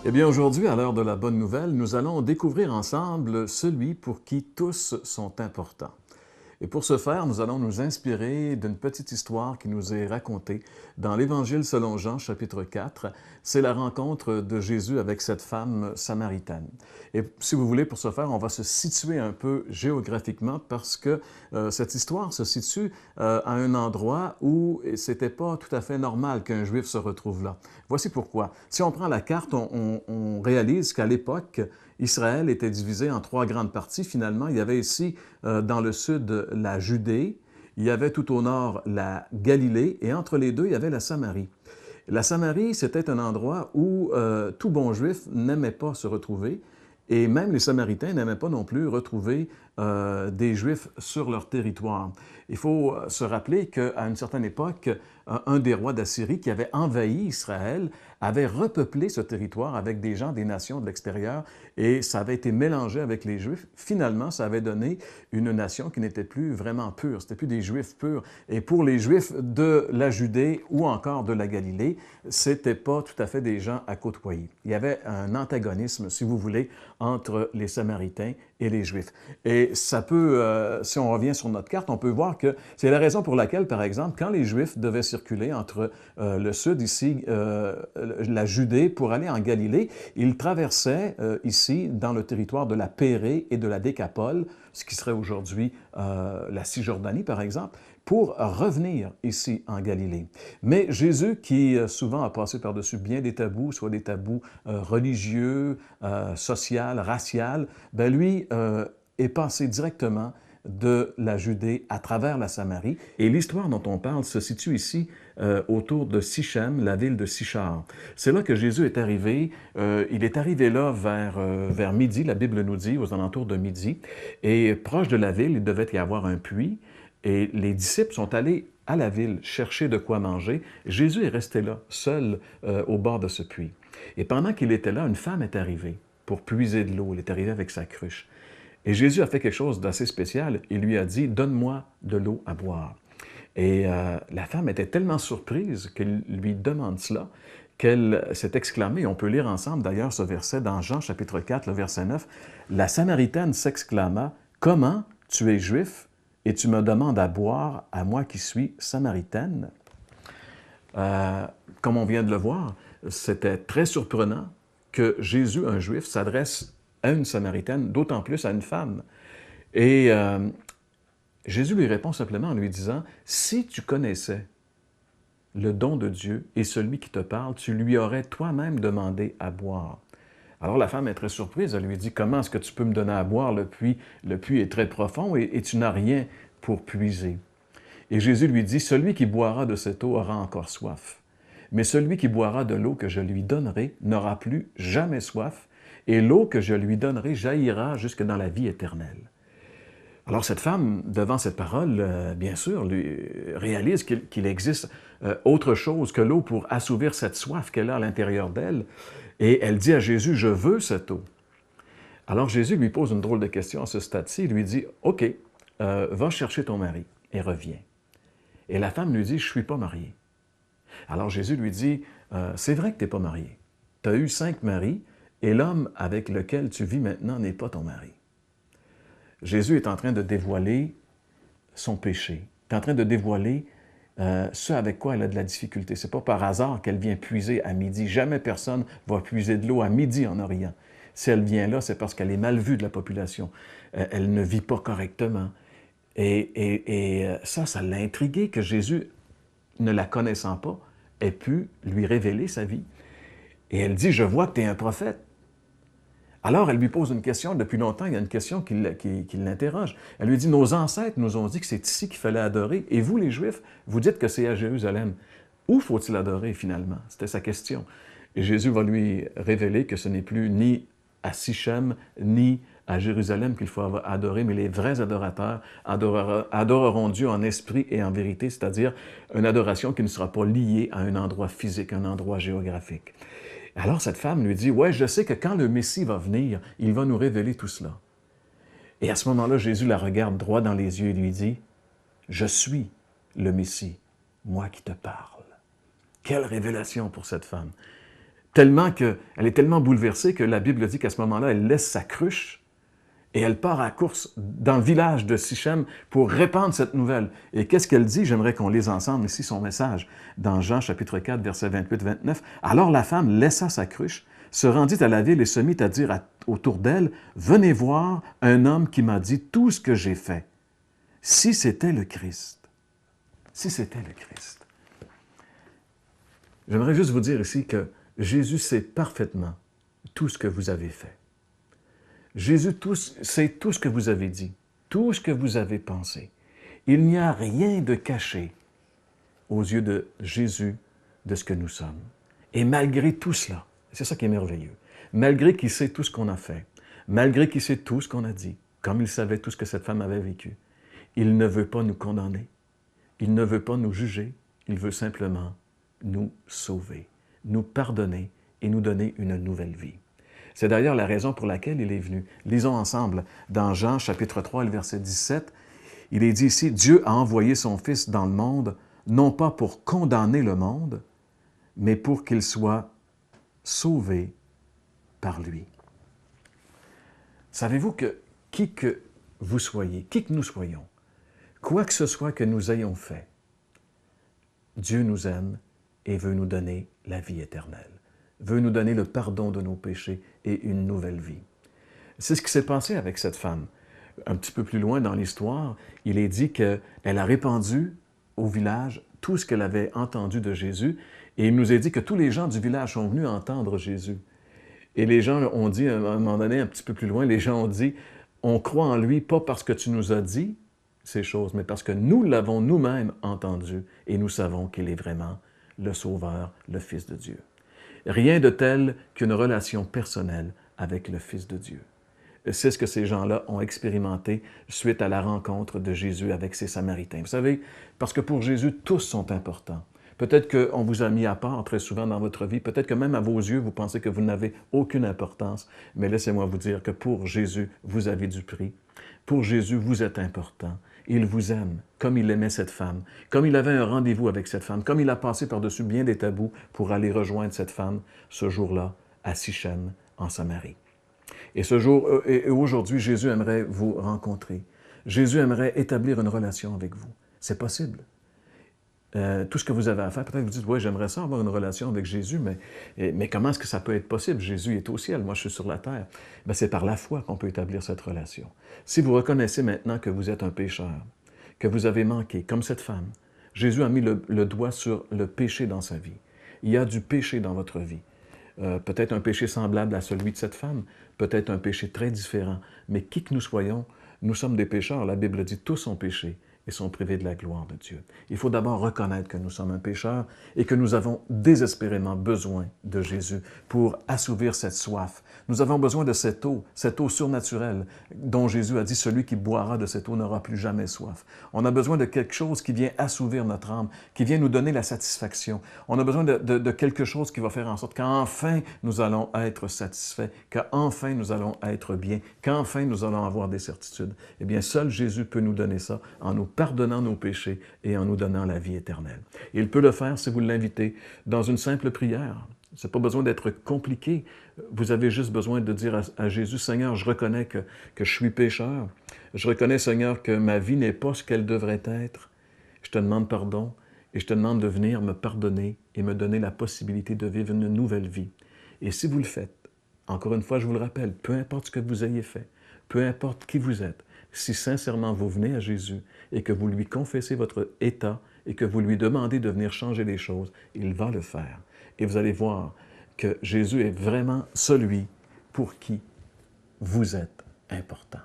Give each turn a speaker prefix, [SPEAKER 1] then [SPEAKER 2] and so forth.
[SPEAKER 1] Eh bien, aujourd'hui, à l'heure de la bonne nouvelle, nous allons découvrir ensemble celui pour qui tous sont importants. Et pour ce faire, nous allons nous inspirer d'une petite histoire qui nous est racontée dans l'Évangile selon Jean, chapitre 4. C'est la rencontre de Jésus avec cette femme samaritaine. Et si vous voulez, pour ce faire, on va se situer un peu géographiquement parce que cette histoire se situe à un endroit où c'était pas tout à fait normal qu'un Juif se retrouve là. Voici pourquoi. Si on prend la carte, on réalise qu'à l'époque, Israël était divisé en trois grandes parties. Finalement, il y avait ici, dans le sud, la Judée, il y avait tout au nord la Galilée, et entre les deux, il y avait la Samarie. La Samarie, c'était un endroit où tout bon juif n'aimait pas se retrouver, et même les Samaritains n'aimaient pas non plus retrouver des Juifs sur leur territoire. Il faut se rappeler qu'à une certaine époque, un des rois d'Assyrie qui avait envahi Israël avait repeuplé ce territoire avec des gens des nations de l'extérieur et ça avait été mélangé avec les Juifs. Finalement, ça avait donné une nation qui n'était plus vraiment pure, c'était plus des Juifs purs. Et pour les Juifs de la Judée ou encore de la Galilée, c'était pas tout à fait des gens à côtoyer. Il y avait un antagonisme, si vous voulez, entre les Samaritains et les Juifs. Et ça peut, si on revient sur notre carte, on peut voir que c'est la raison pour laquelle, par exemple, quand les Juifs devaient circuler entre le sud, ici, la Judée, pour aller en Galilée, ils traversaient ici, dans le territoire de la Pérée et de la Décapole, ce qui serait aujourd'hui la Cisjordanie, par exemple, pour revenir ici en Galilée. Mais Jésus, qui souvent a passé par-dessus bien des tabous, soit des tabous religieux, sociaux, raciaux, ben lui est passé directement de la Judée à travers la Samarie. Et l'histoire dont on parle se situe ici autour de Sichem, la ville de Sichar. C'est là que Jésus est arrivé. Il est arrivé là vers midi, la Bible nous dit, aux alentours de midi. Et proche de la ville, il devait y avoir un puits. Et les disciples sont allés à la ville chercher de quoi manger. Jésus est resté là, seul au bord de ce puits. Et pendant qu'il était là, une femme est arrivée pour puiser de l'eau. Elle est arrivée avec sa cruche. Et Jésus a fait quelque chose d'assez spécial. Il lui a dit, « Donne-moi de l'eau à boire. » Et la femme était tellement surprise qu'il lui demande cela qu'elle s'est exclamée, on peut lire ensemble d'ailleurs ce verset dans Jean chapitre 4, le verset 9, « La Samaritaine s'exclama, « Comment tu es juif et tu me demandes à boire à moi qui suis samaritaine? » Comme on vient de le voir, c'était très surprenant que Jésus, un juif, s'adresse à une Samaritaine, d'autant plus à une femme. Et Jésus lui répond simplement en lui disant, « Si tu connaissais le don de Dieu et celui qui te parle, tu lui aurais toi-même demandé à boire. » Alors la femme est très surprise, elle lui dit, « Comment est-ce que tu peux me donner à boire? Le puits est très profond et tu n'as rien pour puiser. » Et Jésus lui dit, « Celui qui boira de cette eau aura encore soif. Mais celui qui boira de l'eau que je lui donnerai n'aura plus jamais soif, et l'eau que je lui donnerai jaillira jusque dans la vie éternelle. » Alors cette femme, devant cette parole, bien sûr, lui réalise qu'il existe autre chose que l'eau pour assouvir cette soif qu'elle a à l'intérieur d'elle, et elle dit à Jésus, « Je veux cette eau. » Alors Jésus lui pose une drôle de question à ce stade-ci, il lui dit, « OK, va chercher ton mari et reviens. » Et la femme lui dit, « Je ne suis pas mariée. » Alors Jésus lui dit, « C'est vrai que tu n'es pas mariée. Tu as eu 5 maris, et l'homme avec lequel tu vis maintenant n'est pas ton mari. » Jésus est en train de dévoiler son péché. Il est en train de dévoiler ce avec quoi elle a de la difficulté. Ce n'est pas par hasard qu'elle vient puiser à midi. Jamais personne va puiser de l'eau à midi en Orient. Si elle vient là, c'est parce qu'elle est mal vue de la population. Elle ne vit pas correctement. Et ça l'a intrigué que Jésus, ne la connaissant pas, ait pu lui révéler sa vie. Et elle dit, « Je vois que tu es un prophète. » Alors, elle lui pose une question. Depuis longtemps, il y a une question qui l'interroge. Elle lui dit, « Nos ancêtres nous ont dit que c'est ici qu'il fallait adorer. Et vous, les Juifs, vous dites que c'est à Jérusalem. Où faut-il adorer, finalement? » C'était sa question. Et Jésus va lui révéler que ce n'est plus ni à Sichem, ni à Jérusalem qu'il faut adorer, mais les vrais adorateurs adoreront Dieu en esprit et en vérité, c'est-à-dire une adoration qui ne sera pas liée à un endroit physique, un endroit géographique. Alors cette femme lui dit, « Ouais, je sais que quand le Messie va venir, il va nous révéler tout cela. » Et à ce moment-là, Jésus la regarde droit dans les yeux et lui dit, « Je suis le Messie, moi qui te parle. » Quelle révélation pour cette femme! Elle est tellement bouleversée que la Bible dit qu'à ce moment-là, elle laisse sa cruche et elle part à la course dans le village de Sichem pour répandre cette nouvelle. Et qu'est-ce qu'elle dit? J'aimerais qu'on lise ensemble ici son message dans Jean chapitre 4, versets 28-29. « Alors la femme laissa sa cruche, se rendit à la ville et se mit à dire autour d'elle, « Venez voir un homme qui m'a dit tout ce que j'ai fait. Si c'était le Christ. » Si c'était le Christ. J'aimerais juste vous dire ici que Jésus sait parfaitement tout ce que vous avez fait. Jésus sait tout ce que vous avez dit, tout ce que vous avez pensé. Il n'y a rien de caché aux yeux de Jésus de ce que nous sommes. Et malgré tout cela, c'est ça qui est merveilleux, malgré qu'il sait tout ce qu'on a fait, malgré qu'il sait tout ce qu'on a dit, comme il savait tout ce que cette femme avait vécu, il ne veut pas nous condamner, il ne veut pas nous juger, il veut simplement nous sauver, nous pardonner et nous donner une nouvelle vie. C'est d'ailleurs la raison pour laquelle il est venu. Lisons ensemble dans Jean chapitre 3, le verset 17. Il est dit ici, « Dieu a envoyé son Fils dans le monde, non pas pour condamner le monde, mais pour qu'il soit sauvé par lui. » Savez-vous que qui que vous soyez, qui que nous soyons, quoi que ce soit que nous ayons fait, Dieu nous aime et veut nous donner la vie éternelle, veut nous donner le pardon de nos péchés et une nouvelle vie. C'est ce qui s'est passé avec cette femme. Un petit peu plus loin dans l'histoire, il est dit qu'elle a répandu au village tout ce qu'elle avait entendu de Jésus, et il nous est dit que tous les gens du village sont venus entendre Jésus. Et les gens ont dit, à un moment donné, un petit peu plus loin, les gens ont dit, « On croit en lui, pas parce que tu nous as dit ces choses, mais parce que nous l'avons nous-mêmes entendu, et nous savons qu'il est vraiment le Sauveur, le Fils de Dieu. » Rien de tel qu'une relation personnelle avec le Fils de Dieu. C'est ce que ces gens-là ont expérimenté suite à la rencontre de Jésus avec ces Samaritains. Vous savez, parce que pour Jésus, tous sont importants. Peut-être qu'on vous a mis à part très souvent dans votre vie, peut-être que même à vos yeux, vous pensez que vous n'avez aucune importance, mais laissez-moi vous dire que pour Jésus, vous avez du prix. Pour Jésus, vous êtes important. Il vous aime comme il aimait cette femme, comme il avait un rendez-vous avec cette femme, comme il a passé par-dessus bien des tabous pour aller rejoindre cette femme ce jour-là à Sichem, en Samarie. Et aujourd'hui, Jésus aimerait vous rencontrer. Jésus aimerait établir une relation avec vous. C'est possible. Tout ce que vous avez à faire, peut-être vous dites, « Oui, j'aimerais ça avoir une relation avec Jésus, mais comment est-ce que ça peut être possible? Jésus est au ciel, moi je suis sur la terre. » Bien, c'est par la foi qu'on peut établir cette relation. Si vous reconnaissez maintenant que vous êtes un pécheur, que vous avez manqué, comme cette femme, Jésus a mis le doigt sur le péché dans sa vie. Il y a du péché dans votre vie. Peut-être un péché semblable à celui de cette femme, peut-être un péché très différent, mais qui que nous soyons, nous sommes des pécheurs. La Bible dit, tous ont péché et sont privés de la gloire de Dieu. Il faut d'abord reconnaître que nous sommes un pécheur et que nous avons désespérément besoin de Jésus pour assouvir cette soif. Nous avons besoin de cette eau surnaturelle dont Jésus a dit, « Celui qui boira de cette eau n'aura plus jamais soif. » On a besoin de quelque chose qui vient assouvir notre âme, qui vient nous donner la satisfaction. On a besoin de quelque chose qui va faire en sorte qu'enfin nous allons être satisfaits, qu'enfin nous allons être bien, qu'enfin nous allons avoir des certitudes. Eh bien, seul Jésus peut nous donner ça en nous pardonnant nos péchés et en nous donnant la vie éternelle. Il peut le faire si vous l'invitez dans une simple prière. Ce n'est pas besoin d'être compliqué. Vous avez juste besoin de dire à Jésus, « Seigneur, je reconnais que je suis pécheur. Je reconnais, Seigneur, que ma vie n'est pas ce qu'elle devrait être. Je te demande pardon et je te demande de venir me pardonner et me donner la possibilité de vivre une nouvelle vie. » Et si vous le faites, encore une fois, je vous le rappelle, peu importe ce que vous ayez fait, peu importe qui vous êtes, si sincèrement vous venez à Jésus et que vous lui confessez votre état et que vous lui demandez de venir changer les choses, il va le faire. Et vous allez voir que Jésus est vraiment celui pour qui vous êtes important.